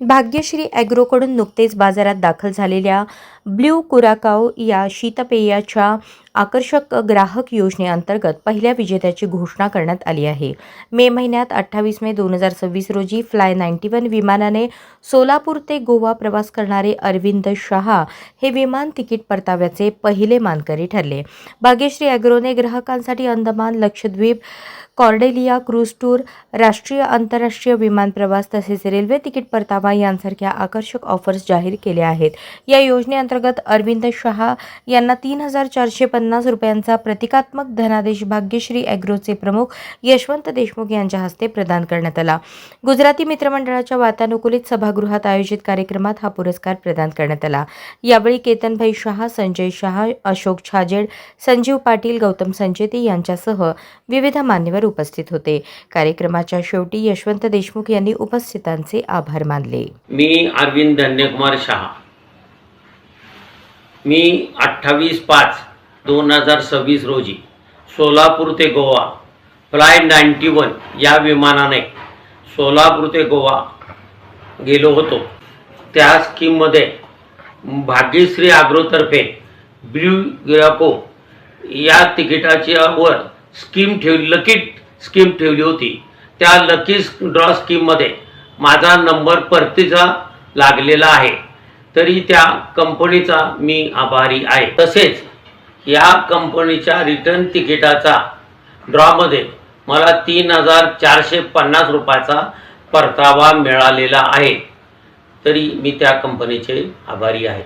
भाग्यश्री ॲग्रोकडून नुकतेच बाजारात दाखल झालेल्या ब्ल्यू कुराकाओ या शीतपेयाच्या आकर्षक ग्राहक योजनेअंतर्गत पहिल्या विजेत्याची घोषणा करण्यात आली आहे. मे महिन्यात 28 मे 2026 रोजी फ्लाय 91 विमानाने सोलापूर ते गोवा प्रवास करणारे अरविंद शहा हे विमान तिकीट परताव्याचे पहिले मानकरी ठरले. भाग्यश्री ॲग्रोने ग्राहकांसाठी Andaman, Lakshadweep, Cordelia cruise tour, राष्ट्रीय आंतरराष्ट्रीय विमान प्रवास तसेच रेल्वे तिकीट परतावा यांसारख्या आकर्षक ऑफर्स जाहीर केल्या आहेत. या योजनेअंतर्गत अरविंद शहा यांना 3,450 रुपयांचा प्रतिकात्मक धनादेश भाग्यश्री ॲग्रोचे प्रमुख यशवंत देशमुख यांच्या हस्ते प्रदान करण्यात आला. गुजराती मित्रमंडळाच्या वातानुकूलित सभागृहात आयोजित कार्यक्रमात हा पुरस्कार प्रदान करण्यात आला. यावेळी केतनभाई शहा, संजय शहा, अशोक छाजेड, संजीव पाटील, गौतम संचेती यांच्यासह विविध मान्यवर उपस्थित होते. कार्यक्रमाच्या शेवटी यशवंत देशमुख यांनी उपस्थितांचे आभार मानले. मी अरविंद धन्यकुमार शहा. मी 28/5/2026 रोजी सोलापूर ते गोवा फ्लाय 91 या विमानाने सोलापूर ते गोवा गेलो होतो. त्या स्कीममध्ये भाग्यश्री ॲग्रोतर्फे ब्ल्यू कुराकाओ या तिकिटाची वर लकी स्कीम ठेवली होती. त्या लकी ड्रॉ स्कीममध्ये माझा नंबर परतीचा लागलेला आहे. तरी त्या कंपनीचा मी आभारी आहे. तसेच या कंपनीच्या रिटर्न तिकिटाचा ड्रॉमध्ये मला 3,450 रुपयाचा परतावा मिळालेला आहे. तरी मी त्या कंपनीचे आभारी आहे.